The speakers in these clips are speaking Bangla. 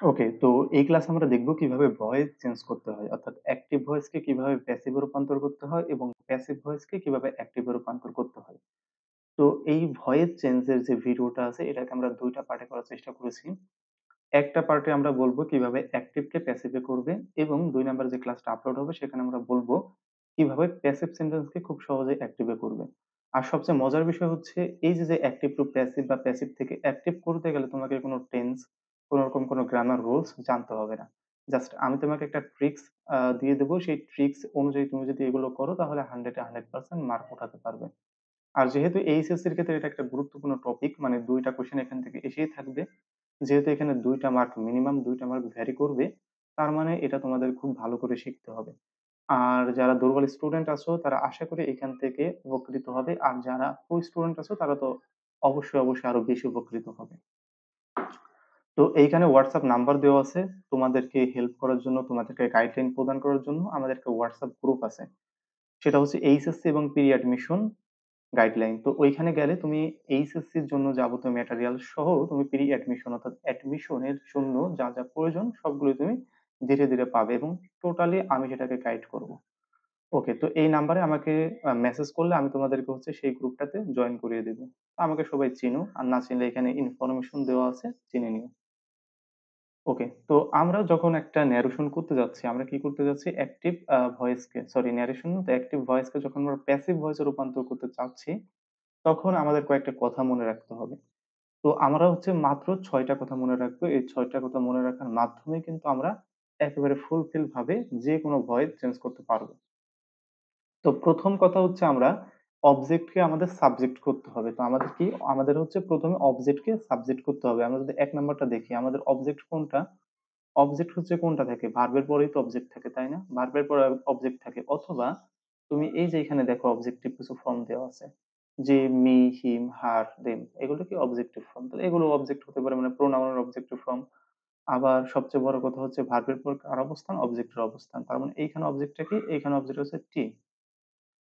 ওকে, তো এই ক্লাসে আমরা দেখব কিভাবে ভয়েস চেঞ্জ করতে হয়। অর্থাৎ অ্যাক্টিভ ভয়েসকে কিভাবে প্যাসিভে রূপান্তর করতে হয় এবং প্যাসিভ ভয়েসকে কিভাবে অ্যাক্টিভে রূপান্তর করতে হয়। তো এই ভয়েস চেঞ্জ এর যে ভিডিওটা আছে এটাকে আমরা ২ টা পার্টে করার চেষ্টা করেছি। একটা পার্টে আমরা বলব কিভাবে অ্যাক্টিভকে প্যাসিভে করবে এবং ২ নাম্বার যে ক্লাসটা আপলোড হবে সেখানে আমরা বলব কিভাবে প্যাসিভ সেন্টেন্সকে খুব সহজেই অ্যাক্টিভে করবে। আর সবচেয়ে মজার বিষয় হচ্ছে এই যে অ্যাক্টিভ টু প্যাসিভ বা প্যাসিভ থেকে অ্যাক্টিভ করতে গেলে তোমাকে কোনো টেন্স, কোন রকম কোনো গ্রামার রুলস জানতে হবে না। জাস্ট আমি তোমাকে একটা ট্রিকস দিয়ে দেব। সেই ট্রিকস অনুযায়ী তুমি যদি এগুলো করো তাহলে 100 এ 100% মার্ক উঠাতে পারবে। আর যেহেতু এইচএসসির ক্ষেত্রে এটা একটা গুরুত্বপূর্ণ টপিক মানে ২ টা কোয়েশ্চেন এখান থেকে এসেই থাকবে। যেহেতু এখানে ২ টা মার্ক মিনিমাম ২ টা মার্ক ভ্যারি করবে, তার মানে এটা তোমাদের খুব ভালো করে শিখতে হবে। আর যারা দুর্বল স্টুডেন্ট আছো তারা আশা করি এখান থেকে উপকৃত হবে। আর যারা প্রো স্টুডেন্ট আছো তারা তো অবশ্যই আরো বেশি উপকৃত হবে। তো এইখানে WhatsApp নাম্বার দেওয়া আছে। তোমাদেরকে হেল্প করার জন্য, তোমাদেরকে গাইডলাইন প্রদান করার জন্য আমাদের একটা WhatsApp গ্রুপ আছে। সেটা হচ্ছে এইচএসসি এবং প্রি অ্যাডমিশন গাইডলাইন। তো ওইখানে গেলে তুমি এইচএসসির জন্য যাবতীয় ম্যাটেরিয়াল সহ তুমি প্রি অ্যাডমিশন অর্থাৎ অ্যাডমিশনের জন্য যা প্রয়োজন সবগুলোই তুমি ধীরে পাবে এবং টোটালি আমি সেটাকে গাইড করব। ওকে, তো এই নাম্বারে আমাকে মেসেজ করলে আমি তোমাদেরকে হচ্ছে সেই গ্রুপটাতে জয়েন করিয়ে দেব। আমাকে সবাই চিনো, আর না চিনলে এখানে ইনফরমেশন দেওয়া আছে, চিনে নিও। ওকে, তো আমরা যখন একটা ন্যারেশন করতে যাচ্ছি, আমরা কি করতে যাচ্ছি? অ্যাক্টিভ ভয়েসকে, সরি ন্যারেশন না তো, অ্যাক্টিভ ভয়েসকে যখন আমরা প্যাসিভ ভয়েসে রূপান্তর করতে চাচ্ছি, তখন আমাদের কয়েকটা কথা মনে রাখতে হবে। তো আমরা হচ্ছে মাত্র ৬ টা কথা মনে রাখবো। এই ৬ টা কথা মনে রাখার মাধ্যমে কিন্তু আমরা একেবারে ফুলফিল ভাবে যেকোনো ভয়েস চেঞ্জ করতে পারবো। তো ১ম কথা হচ্ছে আমরা অবজেক্টকে আমাদের সাবজেক্ট করতে হবে। তো আমাদের কি? আমাদের হচ্ছে ১ম এ অবজেক্টকে সাবজেক্ট করতে হবে। আমরা যদি ১ নাম্বারটা দেখি, আমাদের অবজেক্ট কোনটা? অবজেক্ট হচ্ছে কোনটা থাকে? ভার্বের পরেই তো অবজেক্ট থাকে, তাই না? ভার্বের পরে অবজেক্ট থাকে, অথবা তুমি এই যে এখানে দেখো অবজেক্টিভ কিছু ফর্ম দেওয়া আছে। যে মি, হিম, হার, দেম এগুলো কি অবজেক্টিভ ফর্ম? তাহলে এগুলো অবজেক্ট হতে পারে মানে প্রোনাউনের অবজেক্টিভ ফর্ম। আবার সবচেয়ে বড় কথা হচ্ছে ভার্বের পর কার অবস্থান? অবজেক্টের অবস্থান। তার মানে এইখানে অবজেক্টটা কি? এইখানে অবজেক্ট হচ্ছে টি।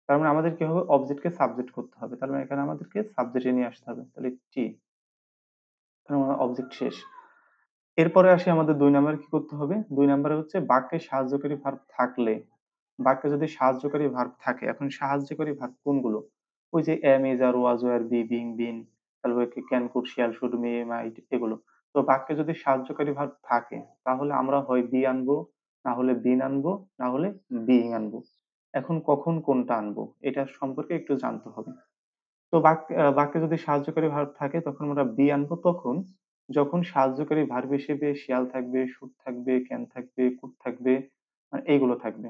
তার মানে আমাদের কি হবে? অবজেক্টকে সাবজেক্ট করতে হবে। তার মানে এখানে আমাদেরকে সাবজেক্টে নিয়ে আসতে হবে। তাহলে টি। তার মানে অবজেক্ট শেষ। এরপরে আসি আমাদের ২ নাম্বারে কি করতে হবে? ২ নাম্বারে হচ্ছে বাক্যে সাহায্যকারী ভার্ব থাকলে, বাক্যে যদি সাহায্যকারী ভার্ব থাকে, এখন সাহায্যকারী ভার্ব কোনগুলো? ওই যে am, is, are, was, were, be, being, been, তারপরে কি can, could, shall, should, may, might এগুলো। তো বাক্যে যদি সাহায্যকারী ভার্ব থাকে তাহলে আমরা হয় be আনবো, না হলে been আনবো, না হলে being আনবো। এখন কখন কোনটা আনবো এটা সম্পর্কে একটু জানতে হবে। তো বাক্যে যদি সাহায্যকারী ভার্ব থাকে তখন আমরা be আনবো তখন, যখন সাহায্যকারী ভার্ব হিসেবে shall থাকবে, should থাকবে, can থাকবে, could থাকবে, এইগুলো থাকবে।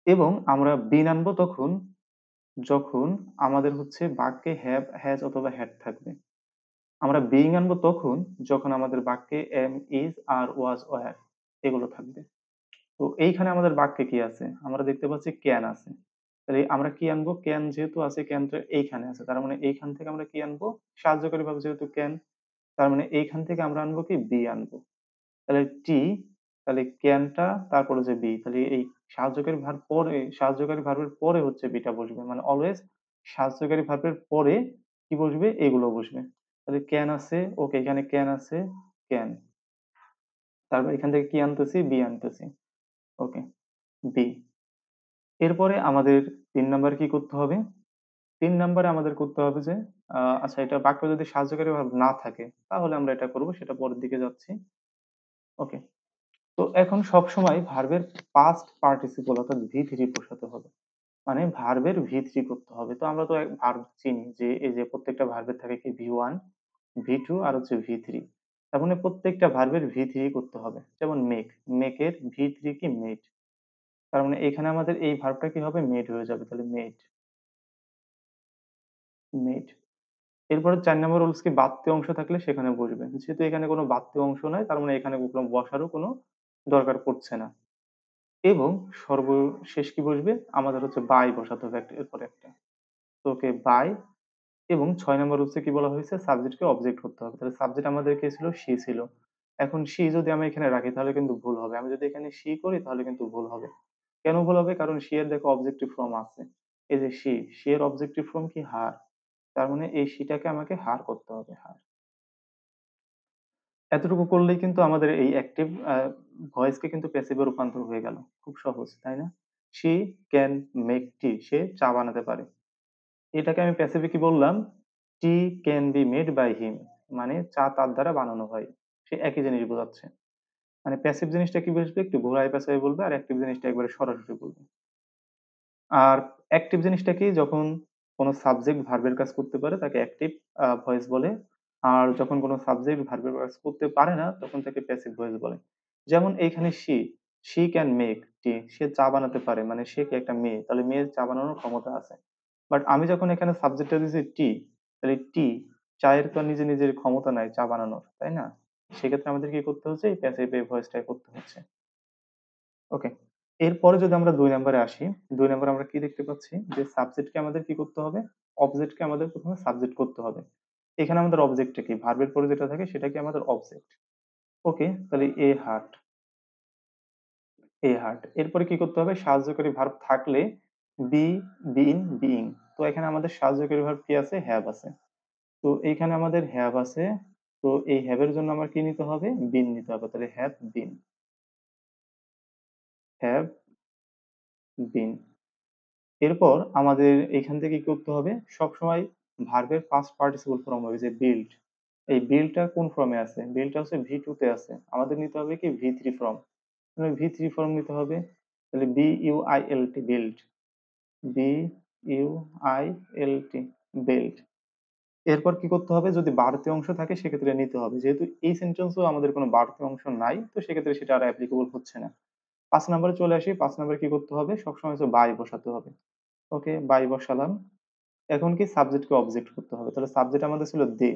এবং আমরা been আনবো তখন, যখন আমাদের হচ্ছে বাক্যে have, has অথবা had থাকবে। আমরা being আনবো তখন, যখন আমাদের বাক্যে am, is, are, was, were এগুলো থাকবে। তো এইখানে আমাদের বাক্যে কি আছে? আমরা দেখতে পাচ্ছি can আছে। তাহলে আমরা কি আনবো? can যেহেতু আছে, can তো এইখানে আছে। তার মানে এইখান থেকে আমরা কি আনবো? সাহায্যকারী ভাবে যেহেতু can, তার মানে এইখান থেকে আমরা আনবো কি? be আনবো। তাহলে t, তাহলে can টা তারপরে যে be, তাহলে এই সাহায্যকারী ভার্বের পরে হচ্ছে be টা বসবে। মানে অলওয়েজ সাহায্যকারী ভার্বের পরে কি বসবে? এগুলো বসবে। তাহলে can আছে, ওকে এখানে can আছে, can। তারপর এখান থেকে কি আনতেছি? be আনতেছি। ওকে, be। এরপরে আমাদের ৩ নাম্বারে কি করতে হবে? ৩ নাম্বারে আমাদের করতে হবে যে আচ্ছা, এটা বাক্যে যদি সাহায্যকারী ভার্ব না থাকে তাহলে আমরা এটা করব, সেটা পরের দিকে যাচ্ছি। ওকে। তো এখন সবসময় ভার্বের পাস্ট পার্টিসিপল অর্থাৎ V3 বসাতে হবে। মানে ভার্বের V3 করতে হবে। তো আমরা তো ভার্ব চিনি যে এই যে প্রত্যেকটা ভার্বের থাকে কি V1, V2 আর হচ্ছে V3। তার মানে প্রত্যেকটা ভার্বের V3 করতে হবে। যেমন মেক, মেকের V3 কি? মেড। তার মানে এখানে আমাদের এই ভার্বটা কি হবে? মেড হয়ে যাবে। তাহলে মেড, মেড। এরপরে ৪ নাম্বার রুলস কি? বাড়তি অংশ থাকলে সেখানে বসবে। যেহেতু এখানে কোনো বাড়তি অংশ নাই তার মানে এখানে বসারও কোনো দরকার পড়ছে না। এবং সর্বশেষ কি বসবে? আমাদের হচ্ছে বাই বসাতে হবে একটার পর একটা। তো ওকে বাই। এবং ৬ নাম্বার রুলসে কি বলা হয়েছে? সাবজেক্টকে অবজেক্ট করতে হবে। তাহলে সাবজেক্ট আমাদের কে ছিল? সে ছিল। এখন সে যদি আমি এখানে রাখি তাহলে কিন্তু ভুল হবে। আমি যদি এখানে সি করি তাহলে কিন্তু ভুল হবে। কেন ভুল হবে? কারণ সি এর দেখো অবজেক্টিভ ফর্ম আছে। এই যে সি, সি এর অবজেক্টিভ ফর্ম কি? হার। তার মানে এই সিটাকে আমাকে হার করতে হবে, হার। এতটুকু করলেই কিন্তু আমাদের এই অ্যাক্টিভ ভয়েসকে কিন্তু প্যাসিভে রূপান্তর হয়ে গেল। খুব সহজ, তাই না? "She can make tea" সে চা বানাতে পারে। এটাকে আমি প্যাসিভে কি বললাম? "Tea can be made by him" মানে চা তার দ্বারা বানানো হয়। সে একই জিনিস বোঝাচ্ছে। মানে প্যাসিভ জিনিসটা কি বুঝবে? একটু ঘুরায় পেঁচায় বলবে আর অ্যাক্টিভ জিনিসটা একবারে সরাসরি বলবে। আর অ্যাক্টিভ জিনিসটা কি? যখন কোন সাবজেক্ট ভার্বের কাজ করতে পারে তাকে অ্যাক্টিভ ভয়েস বলে। আর যখন কোন সাবজেক্ট ভার্বের কাজ করতে পারে না তখন তাকে প্যাসিভ ভয়েস বলে। যেমন এইখানে she can make tea সে চা বানাতে পারে। মানে সে কি একটা মেয়ে। তাহলে মেয়ের চা বানানোর ক্ষমতা আছে। বাট আমি যখন এখানে সাবজেক্টটা দিয়েছি তাহলে চায়ের তো আর নিজের ক্ষমতা নাই চা বানানোর, তাই না? সেক্ষেত্রে আমাদের কি করতে হচ্ছে? এই প্যাসিভ এই ভয়েসটাই করতে হচ্ছে। ওকে। এরপরে যদি আমরা ২ নাম্বারে আসি, ২ নাম্বারে আমরা কি দেখতে পাচ্ছি? যে সাবজেক্টকে আমাদের কি করতে হবে? অবজেক্টকে আমাদের ১ম এ সাবজেক্ট করতে হবে। এখানে আমাদের অবজেক্টটা কি? ভার্বের পরে যেটা থাকে সেটা কি আমাদের অবজেক্ট। ওকে, তাহলে এ হার্ট। এরপরে কি করতে হবে? সাহায্যকারী ভার্ব থাকলে বি, বিন, বিইং। তো এখানে আমাদের সাহায্যকারী ভার্ব কি আছে? হ্যাভ আছে। তো এইখানে আমাদের হ্যাভ আছে। তো এই হ্যাভ এর জন্য আমার কি নিতে হবে? বিন নিতে হবে। তাহলে হ্যাভ বিন। এরপর আমাদের এখান থেকে কি করতে হবে? সবসময় ভার্বের পাস্ট পার্টিসিপল ফর্ম হবে যে বিল্ড। এই বিল্ডটা কোন ফর্মে আছে? বিল্ডটা হচ্ছে ভি2 তে আছে। আমাদের নিতে হবে কি ভি3 ফর্ম। তাহলে ভি3 ফর্ম নিতে হবে। তাহলে বিইউআইএলটি বিল্ড। বিইউআইএলটি বিল্ড। এরপর কি করতে হবে? যদি বাড়তি অংশ থাকে সেক্ষেত্রে নিতে হবে। যেহেতু এই সেন্টেন্সেও আমাদের কোনো বাড়তি অংশ নাই, তো সেক্ষেত্রে সেটা আর অ্যাপ্লিকেবল হচ্ছে না। ৫ নাম্বারে চলে আসি। ৫ নাম্বারে কি করতে হবে? সবসময় হচ্ছে বাই বসাতে হবে। ওকে, বাই বসালাম। এখন কি সাবজেক্টকে অবজেক্ট করতে হবে। তাহলে সাবজেক্ট আমাদের ছিল দে।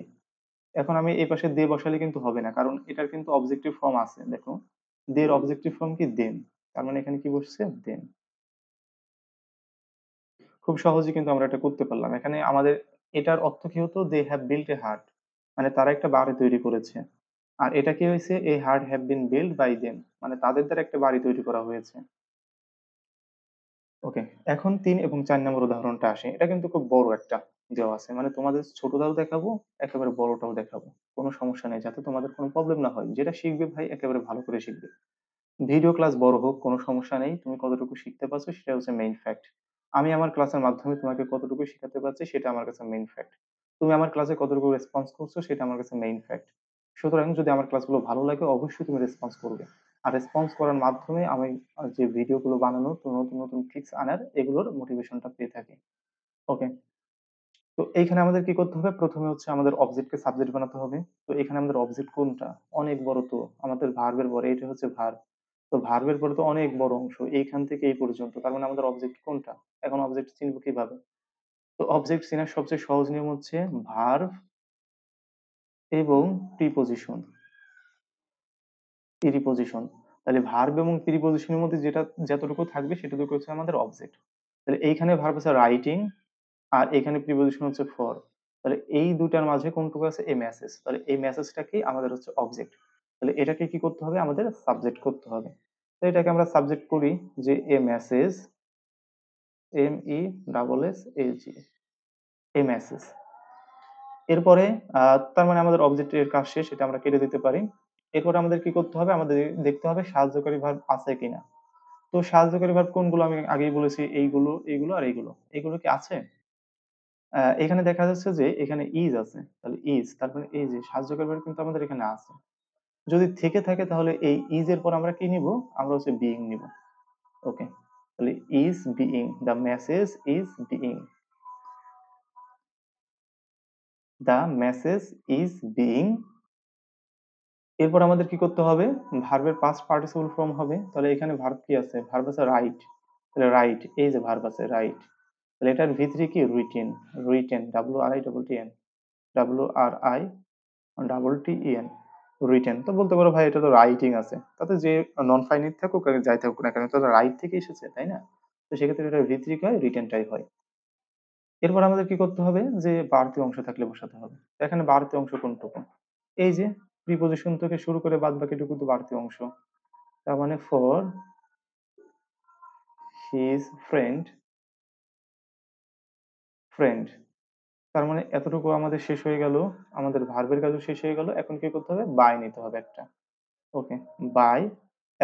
এখন আমি এই পাশে দে বসালে কিন্তু হবে না। কারণ এটার কিন্তু অবজেক্টিভ ফর্ম আছে। দেখো, দে এর অবজেক্টিভ ফর্ম কি দেম। তার মানে এখানে কি বসছে? দেম। খুব সহজেই কিন্তু আমরা এটা করতে পারলাম। এখানে আমাদের এটার অর্থ কি হতো? They have built a heart. মানে তারা একটা বাড়ি তৈরি করেছে। আর এটা কি হয়েছে? A heart have been built by them. মানে তাদের দ্বারা একটা বাড়ি তৈরি করা হয়েছে। ওকে। এখন ৩ এবং ৪ নম্বর উদাহরণটা আসে। এটা কিন্তু খুব বড় একটা দেওয়া আছে। মানে তোমাদের ছোটটাও দেখাবো, একেবারে বড়টাও দেখাবো। কোন সমস্যা নেই। যাতে তোমাদের কোন প্রবলেম না হয়। যেটা শিখবে ভাই একেবারে ভালো করে শিখবে। ভিডিও ক্লাস বড় হোক কোন সমস্যা নেই। তুমি কতটুকু শিখতে পারছো সেটা হচ্ছে মেইন ফ্যাক্ট। আমি আমার ক্লাসের মাধ্যমে তোমাকে কতটুকু শিখাতে পারছি সেটা আমার কাছে মেইন ফ্যাক্ট। তুমি আমার ক্লাসে কতটুকু রেসপন্স করছো সেটা আমার কাছে মেইন ফ্যাক্ট। সুতরাং যদি আমার ক্লাসগুলো ভালো লাগে অবশ্যই তুমি রেসপন্স করবে। আর রেসপন্স করার মাধ্যমে আমি যে ভিডিওগুলো বানানোর তো নতুন ট্রিকস আনার এগুলোর মোটিভেশনটা পেয়ে থাকি। ওকে। তো এইখানে আমাদের কি করতে হবে? ১ম এ হচ্ছে আমাদের অবজেক্টকে সাবজেক্ট বানাতে হবে। তো এখানে আমাদের অবজেক্ট কোনটা? অনেক বড় তো। আমাদের ভার্বের পরে এটা হচ্ছে ভার্ব। তো ভার্বের পরে তো অনেক বড় অংশ। এইখান থেকে এই পর্যন্ত। তার মানে আমাদের অবজেক্ট কোনটা? এখন অবজেক্ট চিনব কিভাবে? তো অবজেক্ট চেনার সবচেয়ে সহজ নিয়ম হচ্ছে ভার্ব এবং প্রিপোজিশন, প্রিপোজিশন। তাহলে ভার্ব এবং প্রিপোজিশনের মধ্যে যতটুকু থাকবে সেটুকু হচ্ছে আমাদের অবজেক্ট। তাহলে এইখানে ভার্ব আছে রাইটিং আর এখানে প্রিপোজিশন হচ্ছে ফর। তাহলে এই ২ টার মাঝে কোনটুকু আছে? এ মেসেজ। তাহলে এই মেসেজটা কি? আমাদের হচ্ছে অবজেক্ট। তাহলে এটাকে কি করতে হবে? আমাদের সাবজেক্ট করতে হবে। তো এটাকে আমরা সাবজেক্ট করি যে এ মেসেজ, MESSAG, এ মেসেজ। এরপরে তার মানে আমাদের অবজেক্টের কাজ শেষ। এটা আমরা কেটে দিতে পারি। এরপরে আমাদের কি করতে হবে? আমাদের দেখতে হবে সাহায্যকারী ভার্ব আছে কিনা। তো সাহায্যকারী ভার্ব কোনগুলো? আমি আগেই বলেছি এইগুলো আর এইগুলো। এগুলো কি আছে? এখানে দেখা যাচ্ছে যে এখানে is আছে। তাহলে is তারপরে এই যে সাহায্যকারী verb কিন্তু আমাদের এখানে আছে। যদি থেকে থাকে তাহলে এই is এর পর আমরা কি নিব? আমরা হচ্ছে being নিব। ওকে। তাহলে is being, the message is being, the message is being। এরপর আমাদের কি করতে হবে? ভার্বের past participle form হবে। তাহলে এখানে ভার্ব কি আছে? ভার্ব আছে write। তাহলে write এই যে ভার্ব আছে write। তাহলে এটার V3 কি? written, written, WRITTEN, WRI double T E N, written. তো বলতে পারো ভাই এটা তো রাইটিং আছে। তাতে যে নন ফাইনাইট থাকুক আর যাই থাকুক না কেন এটা তো রাইট থেকে এসেছে, তাই না? তো সেক্ষেত্রে এটা ভিত্রিক হয়, রিটেনটাই হয়। এরপর আমাদের কি করতে হবে? যে বাড়তি অংশ থাকলে বসাতে হবে। তো এখানে বাড়তি অংশ কোনটুকু? এই যে প্রিপোজিশন থেকে শুরু করে বাদবাকিটুকু তো বাড়তি অংশ। তার মানে ফর হিজ ফ্রেন্ড, ফ্রেন্ড। তার মানে এতটুকু আমাদের শেষ হয়ে গেল। আমাদের ভার্বের কাজও শেষ হয়ে গেল। এখন কি করতে হবে? বাই নিতে হবে একটা। ওকে, বাই।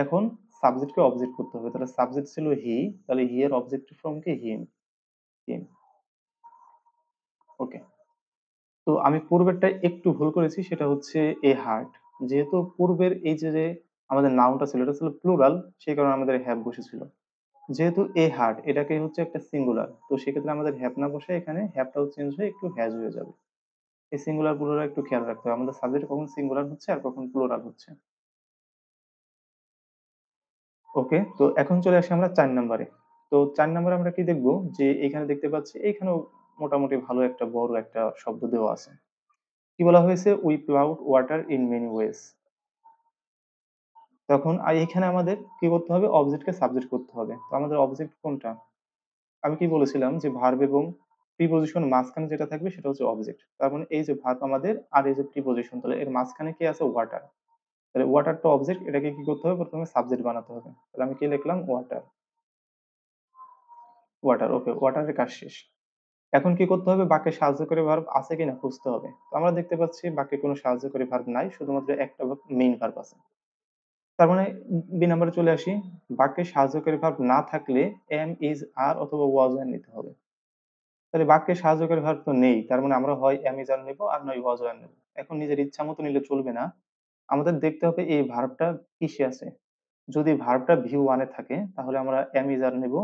এখন সাবজেক্টকে অবজেক্ট করতে হবে। তাহলে সাবজেক্ট ছিল হি, তাহলে হি এর অবজেক্টিভ ফর্ম কি? হিম। হিম। ওকে। তো আমি পূর্বেরটায় একটু ভুল করেছি, সেটা হচ্ছে এ হার্ট। যেহেতু পূর্বের এই যে আমাদের নাউনটা ছিল, এটা ছিল প্লুরাল, সেই কারণে আমাদের হ্যাভ বসেছিল। যেহেতু এ হার্ট এটাকে হচ্ছে একটা সিঙ্গুলার, তো সেক্ষেত্রে আমাদের হ্যাভ না বসে এখানে হ্যাভটাও চেঞ্জ হয়ে একটু হ্যাজ হয়ে যাবে। এই সিঙ্গুলার প্লুরাল একটু খেয়াল রাখতে হবে, আমাদের সাবজেক্ট কখন সিঙ্গুলার হচ্ছে আর কখন প্লুরাল হচ্ছে। ওকে, তো এখন চলে আসি আমরা ৪ নাম্বারে। তো ৪ নাম্বারে আমরা কি দেখবো? যে এখানে দেখতে পাচ্ছি এইখানেও মোটামুটি ভালো একটা বড় একটা শব্দ দেওয়া আছে। কি বলা হয়েছে? We ploughed water in many ways. তখন এখানে আমাদের কি করতে হবে? অবজেক্টকে সাবজেক্ট করতে হবে। তো আমাদের অবজেক্ট কোনটা? আমি কি বলেছিলাম যে ভার্ব এবং প্রিপজিশন মাঝখানে যেটা থাকবে সেটা হচ্ছে অবজেক্ট। তার মানে এই যে ভার্ব আমাদের আর এই যে প্রিপজিশন, তাহলে এর মাঝখানে কি আছে? ওয়াটার। তাহলে ওয়াটারটা অবজেক্ট, এটাকে কি করতে হবে? প্রথমে সাবজেক্ট বানাতে হবে। তাহলে আমি কি লিখলাম? ওয়াটার। ওয়াটার, ওকে, ওয়াটারের কাজ শেষ। এখন কি করতে হবে? বাক্যে সাহায্যকারী ভার্ব আছে কিনা খুঁজতে হবে। তো আমরা দেখতে পাচ্ছি বাক্যে কোনো সাহায্যকারী ভার্ব নাই, শুধুমাত্র একটা মেইন ভার্ব আছে। তার মানে বি নাম্বারে চলে আসি। বাক্যে সাহায্যকারী ভার্ব না থাকলে am, is, are অথবা was, were নিতে হবে। তাহলে বাক্যে সাহায্যকারী ভার্ব তো নেই। তার মানে আমরা হয় am, is, are নেব আর নয় was, were নেব। এখন নিজের ইচ্ছা মতো নিলে চলবে না। আমাদের দেখতে হবে এই ভার্বটা কিসে আছে। যদি ভার্বটা view 1 এ থাকে তাহলে আমরা am, is, are নেব।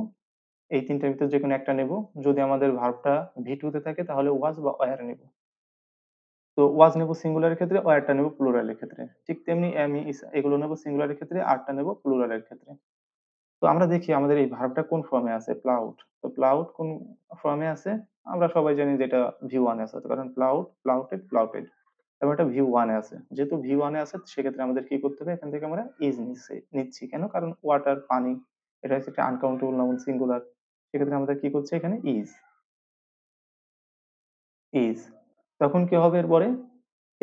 এই ৩ টার ভিতর যেকোনো একটা নেব। যদি আমাদের ভার্বটা v2 তে থাকে তাহলে was বা were নেব। তো ওয়াজ নেব সিঙ্গুলারের ক্ষেত্রে, ওয়্যারটা নেব প্লুরালের ক্ষেত্রে। ঠিক তেমনি am, is এগুলো নেব সিঙ্গুলারের ক্ষেত্রে, আরটা নেব প্লুরালের ক্ষেত্রে। তো আমরা দেখি আমাদের এই ভার্বটা কোন ফর্মে আছে? প্লাউড। তো প্লাউড কোন ফর্মে আছে? আমরা সবাই জানি যে এটা ভিউ ওয়ান এ আছে। তো কারণ প্লাউড, প্লাউটেড, প্লাউটেড। এবং এটা ভিউ ওয়ান এ আছে। যেহেতু ভিউ ওয়ান এ আছে সেক্ষেত্রে আমাদের কি করতে হবে? এখান থেকে আমরা ইজ নিচ্ছি। কেন? কারণ ওয়াটার, পানি, এটা হচ্ছে একটা আনকাউন্টেবল নাউন সিঙ্গুলার। সেক্ষেত্রে আমাদের কি করছে এখানে? ইজ। ইজ। তখন কি হবে এরপরে?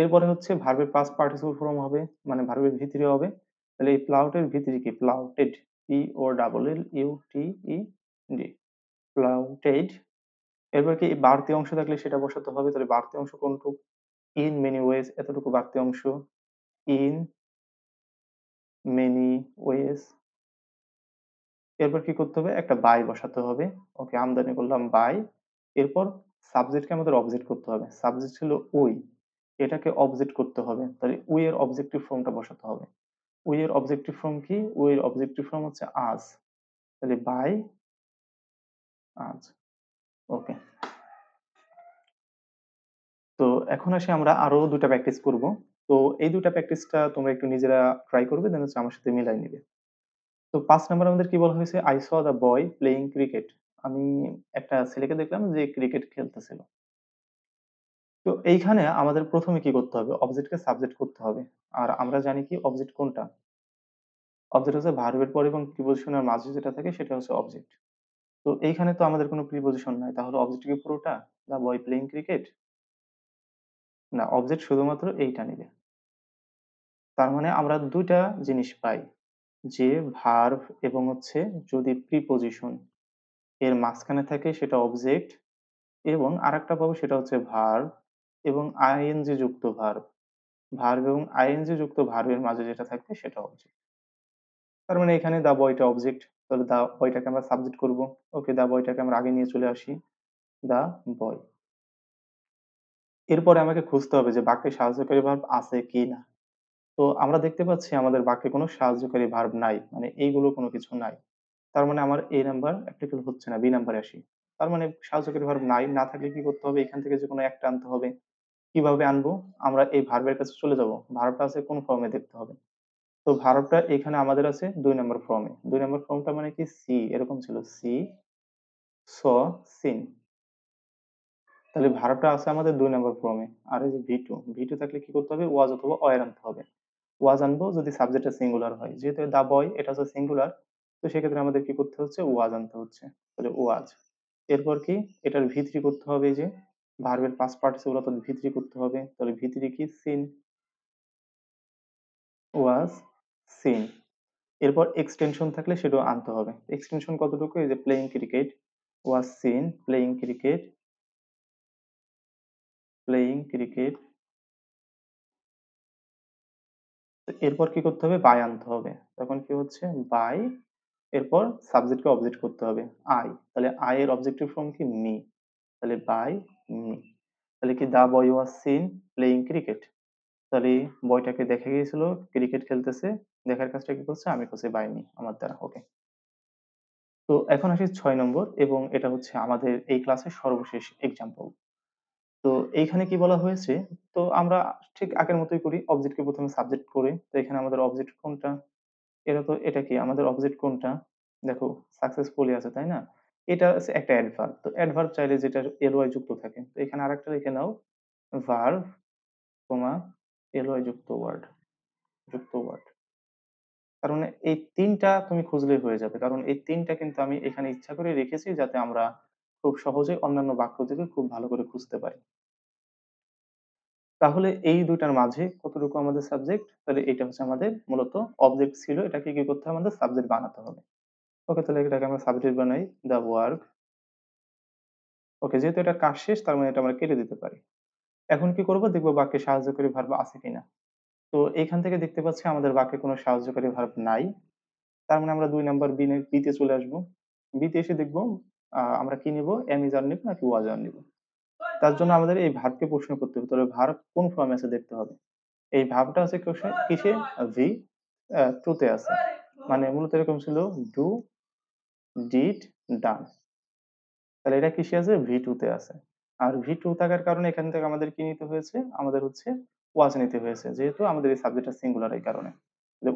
এরপরে হচ্ছে ভার্বের পাস্ট পার্টিসিপল ফর্ম হবে, মানে ভার্বের ভিতরে হবে। তাহলে এই প্লাউটের ভিতরে কি? Polluted. P O double L U T E D. Polluted. এরপর কি বাড়তি অংশ থাকলে সেটা বসাতে হবে। তাহলে বাড়তি অংশ কোনটুক? ইন মেনি ওয়েজ, এতটুকু বাড়তি অংশ। In many ways. এরপর কি করতে হবে? একটা বাই বসাতে হবে। ওকে, আমদানি করলাম বাই। এরপর সাবজেক্টকে আমাদের অবজেক্ট করতে হবে। সাবজেক্ট ছিল উই, এটাকে অবজেক্ট করতে হবে। তাহলে উই এর অবজেক্টিভ ফর্মটা বসাতে হবে। উই এর অবজেক্টিভ ফর্ম কি? উই এর অবজেক্টিভ ফর্ম হচ্ছে আজ। তাহলে বাই আজ। ওকে। তো এখন আসি আমরা আরো ২ টা প্র্যাকটিস করব। তো এই ২ টা প্র্যাকটিসটা তোমরা একটু নিজেরা ট্রাই করবে, দেন হচ্ছে আমার সাথে মিলাই নিবে। তো ৫ নাম্বার আমাদের কি বলা হয়েছে? I saw the boy playing cricket. আমি একটা ছেলেকে দেখলাম যে ক্রিকেট খেলতেছিল। তো এইখানে আমাদের ১ম এ কি করতে হবে? অবজেক্টকে সাবজেক্ট করতে হবে। আর আমরা জানি কি অবজেক্ট কোনটা? অবজেক্ট হচ্ছে ভার্বের পরে এবং প্রিপজিশনের মাঝে যেটা থাকে সেটা হচ্ছে অবজেক্ট। তো এইখানে তো আমাদের কোনো প্রিপজিশন নাই। তাহলে অবজেক্ট কি পুরোটা? The boy playing cricket? না, অবজেক্ট শুধুমাত্র এইটা নিবে। তার মানে আমরা ২ টা জিনিস পাই। যে ভার্ব এবং হচ্ছে যদি প্রিপজিশন এর মাঝখানে থাকে সেটা অবজেক্ট, এবং আরেকটা পাবো সেটা হচ্ছে ভার্ব এবং আইএনজি যুক্ত ভার্ব। ভার্ব এবং আইএনজি যুক্ত ভার্বের মাঝে যেটা থাকবে সেটা অবজেক্ট। তার মানে এখানে দা বয়টা অবজেক্ট। তাহলে দা বয়টাকে আমরা সাবজেক্ট করব। ওকে, দা বয়টাকে আমরা আগে নিয়ে চলে আসি। দা বয়। এরপরে আমাকে খুঁজতে হবে যে বাক্যে সাহায্যকারী ভার্ব আছে কিনা। তো আমরা দেখতে পাচ্ছি আমাদের বাক্যে কোনো সাহায্যকারী ভার্ব নাই। মানে এইগুলো কোনো কিছু নাই। তার মানে আমার A নাম্বার অ্যাপ্লিকেবল হচ্ছে না। B নাম্বারে আসি। তার মানে সাহায্যকারী ভার্ব নাই। না থাকলে কি করতে হবে? এখান থেকে যেকোনো একটা আনতে হবে। কিভাবে আনবো? আমরা এই ভার্বের কাছে চলে যাব। ভার্বটা আছে কোন ফর্মে দেখতে হবে। তো ভার্বটা এখানে আমাদের আছে ২ নাম্বার ফর্মে। ২ নাম্বার ফর্মটা মানে কি? সি, এরকম ছিল। সি, স, সিন। তাহলে ভার্বটা আছে আমাদের ২ নাম্বার ফর্মে। আর এই যে V2, V2 থাকলে কি করতে হবে? ওয়াজ অথবা ওয়্যার আনতে হবে। ওয়াজ আনবো যদি সাবজেক্টটা সিঙ্গুলার হয়। যেহেতু দা বয় এটা হচ্ছে সিঙ্গুলার, তো সেক্ষেত্রে আমাদের কি করতে হচ্ছে? ওয়াজ আনতে হচ্ছে। তাহলে ওয়াজ। এরপর কি? এটার V3 করতে হবে, এই যে ভার্বের পাস্ট পার্টিসিপল অর্থাৎ V3 করতে হবে। তাহলে V3 কি? সিন, ওয়াজ, সিন। এরপর এক্সটেনশন থাকলে সেটাও আনতে হবে। এক্সটেনশন কতটুকু? এই যে playing cricket, was seen playing cricket playing cricket. এরপর কি করতে হবে? বাই আনতে হবে। তখন কি হচ্ছে? বাই, এরপর সাবজেক্টকে অবজেক্ট করতে হবে। আই। তাহলে আই এর অবজেক্টিভ ফর্ম কি? মি। তাহলে বাই মি। তাহলে কি the boy was seen playing cricket. তাহলে বয়টাকে দেখা গিয়েছিল ক্রিকেট খেলতেছে। দেখার কাজটা কি করছে? আমি করছি বাই মি আমার দ্বারা। ওকে। তো এখন আসি ৬ নম্বর এবং এটা হচ্ছে আমাদের এই ক্লাসের সর্বশেষ এক্সাম্পল। তো এইখানে কি বলা হয়েছে? তো আমরা ঠিক আগের মতোই করি। অবজেক্টকে ১ম এ সাবজেক্ট করে। তো এখানে আমাদের অবজেক্ট কোনটা? এটা কি? আমাদের অবজেক্ট কোনটা? দেখো সাকসেসফুলি আছে, তাই না? এটা হচ্ছে একটা অ্যাডভার্ব। তো অ্যাডভার্ব চাইলে যেটার ly যুক্ত থাকে। তো এখানে আরেকটা লিখে নাও ভার্ব, ly যুক্ত ওয়ার্ড। কারণ এই ৩ টা তুমি খুঁজলেই হয়ে যাবে। কারণ এই ৩ টা কিন্তু আমি এখানে ইচ্ছা করে রেখেছি যাতে আমরা খুব সহজে অন্যান্য বাক্য থেকে খুব ভালো করে খুঁজতে পারি। তাহলে এই ২ টার মাঝে কতটুকু আমাদের সাবজেক্ট? তাহলে এটা হচ্ছে আমাদের মূলত অবজেক্ট ছিল। এটাকে কি করতে হবে? আমাদের সাবজেক্ট বানাতে হবে। ওকে, তাহলে এটাকে আমরা সাবজেক্ট বানাই। The work. ওকে, যেহেতু এটার কাজ শেষ তার মানে এটা আমরা কেটে দিতে পারি। এখন কি করব? দেখব বাক্যে সাহায্যকারী ভার্ব আছে কিনা। তো এখান থেকে দেখতে পাচ্ছি আমাদের বাক্যে কোনো সাহায্যকারী ভার্ব নাই। তার মানে আমরা ২ নাম্বার বি তে চলে আসবো। বি তে এসে দেখব আমরা কি নিব? am is are নিব নাকি was are নিব। তার জন্য আমাদের এই ভার্বকে প্রশ্ন করতে হবে। তাহলে ভার্ব কোন ফর্মে আছে দেখতে হবে। এই ভার্বটা আছে কিসে? ভি টু তে আছে। মানে মূলত এরকম ছিল ডু, ডিড, ডান। তাহলে এটা কিসে আছে? ভি2 তে আছে। আর ভি2 থাকার কারণে এখান থেকে আমাদের কি নিতে হয়েছে? আমাদের হচ্ছে ওয়াজ নিতে হয়েছে। যেহেতু আমাদের এই সাবজেক্টটা সিঙ্গুলার এই কারণে। তাহলে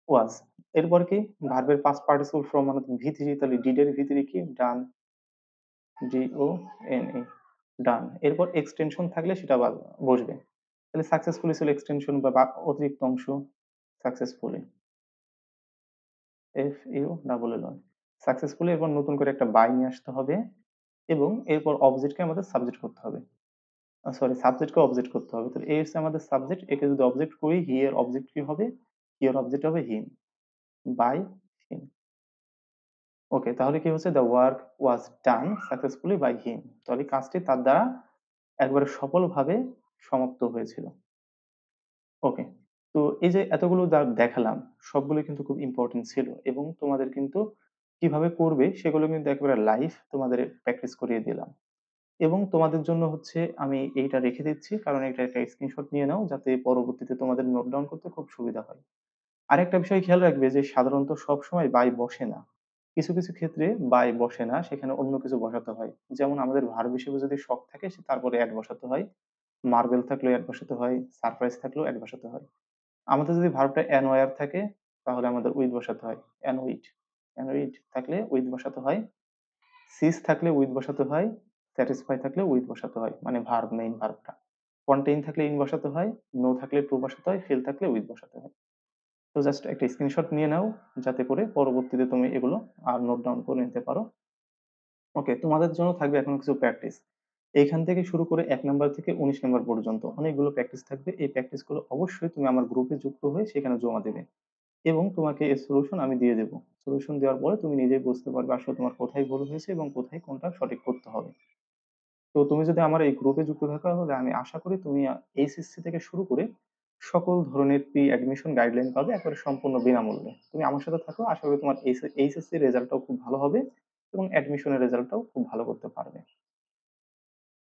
ওয়াজ। এরপর কি? ভার্বের পাস্ট পার্টিসিপল ফর্ম মানে ভি3, তাহলে ডিড এর ভি3 কি? ডান, DONE, ডান। এরপর এক্সটেনশন থাকলে সেটা বসবে। তাহলে সাকসেসফুলি ছিল এক্সটেনশন বা অতিরিক্ত অংশ সাকসেসফুলি। FULL। সাকসেসফুলি এরপর নতুন করে একটা বাই নিয়ে আসতে হবে এবং এরপর অবজেক্টকে আমাদের সাবজেক্ট করতে হবে। সাবজেক্টকে অবজেক্ট করতে হবে। তাহলে এ হচ্ছে আমাদের সাবজেক্ট। একে যদি অবজেক্ট করি হি এর অবজেক্ট কি হবে? হি এর অবজেক্ট হবে হিম, বাই হিম। ওকে, তাহলে কি হচ্ছে? The work was done successfully by him. তাহলে কাজটি তার দ্বারা একবারে সফলভাবে সমাপ্ত হয়েছিল। ওকে। তো এই যে এতগুলো যা দেখালাম সবগুলো কিন্তু খুব ইম্পোর্টেন্ট ছিল এবং তোমাদের কিন্তু কিভাবে করবে সেগুলো কিন্তু একেবারে লাইভ তোমাদের প্র্যাকটিস করিয়ে দিলাম। এবং তোমাদের জন্য হচ্ছে আমি এইটা রেখে দিচ্ছি কারণ এটা একটা স্ক্রিনশট নিয়ে নাও যাতে পরবর্তীতে তোমাদের নোট ডাউন করতে খুব সুবিধা হয়। আরেকটা বিষয় খেয়াল রাখবে যে সাধারণত সবসময় বাই বসে না। কিছু, কিছু ক্ষেত্রে বাই বসে না, সেখানে অন্য কিছু বসাতে হয়। যেমন আমাদের ভার্ব হিসেবে যদি শখ থাকে তারপরে এড বসাতে হয়। মার্বেল থাকলেও এড বসাতে হয়, সারপ্রাইজ থাকলেও এড বসাতে হয়। আমাদের যদি ভার্বটা অ্যানওয়ার থাকে তাহলে আমাদের উইথ বসাতে হয়। অ্যানউইট, অ্যানউইট থাকলে উইথ বসাতে হয়। সিস থাকলে উইথ বসাতে হয়। স্যাটিসফাই থাকলে উইথ বসাতে হয়। মানে ভার্ব, মেইন ভার্বটা। কন্টেইন থাকলে ইন বসাতে হয়। নো থাকলে টু বসাতে হয়। ফিল থাকলে উইথ বসাতে হয়। তো জাস্ট একটা স্ক্রিনশট নিয়ে নাও যাতে করে পরবর্তীতে তুমি এগুলো নোট ডাউন করে নিতে পারো। ওকে, তোমাদের জন্য থাকবে এখন কিছু প্র্যাকটিস। এইখান থেকে শুরু করে ১ নাম্বার থেকে ১৯ নাম্বার পর্যন্ত অনেকগুলো প্র্যাকটিস থাকবে। এই প্র্যাকটিসগুলো অবশ্যই তুমি আমার গ্রুপে যুক্ত হয়ে সেখানে জমা দেবে এবং তোমাকে এর সলিউশন আমি দিয়ে দেব। সলিউশন দেওয়ার পরে তুমি নিজেই বুঝতে পারবে আসলে তোমার কোথায় ভুল হয়েছে এবং কোথায় কোনটা সঠিক করতে হবে। তো তুমি যদি আমার এই গ্রুপে যুক্ত থাকো তাহলে আমি আশা করি তুমি এইচএসসি থেকে শুরু করে সকল ধরনের প্রি অ্যাডমিশন গাইডলাইন পাবে একেবারে সম্পূর্ণ বিনামূল্যে। তুমি আমার সাথে থাকো, আশা করি তোমার এইচএসসি রেজাল্টটাও খুব ভালো হবে এবং অ্যাডমিশনের রেজাল্টটাও খুব ভালো করতে পারবে।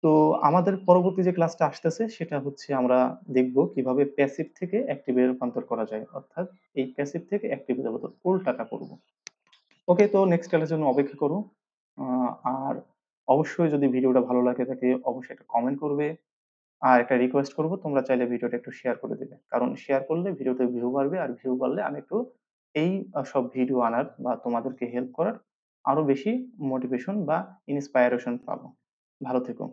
তো আমাদের পরবর্তী যে ক্লাসটা আসতেছে সেটা হচ্ছে আমরা দেখব কিভাবে প্যাসিভ থেকে অ্যাক্টিভে রূপান্তর করা যায়। অর্থাৎ এই প্যাসিভ থেকে অ্যাক্টিভে যাব, তো উল্টাটা করব। ওকে, তো নেক্সট ক্লাসের জন্য অপেক্ষা করো। আর অবশ্যই যদি ভিডিওটা ভালো লাগে থাকে অবশ্যই একটা কমেন্ট করবে। আর একটা রিকোয়েস্ট করব, তোমরা চাইলে ভিডিওটা একটু শেয়ার করে দিবে। কারণ শেয়ার করলে ভিডিওতে ভিউ বাড়বে আর ভিউ বাড়লে আমি একটু এই সব ভিডিও আনার বা তোমাদেরকে হেল্প করার আরো বেশি মোটিভেশন বা ইন্সপায়ারেশন পাবো। ভালো থেকো।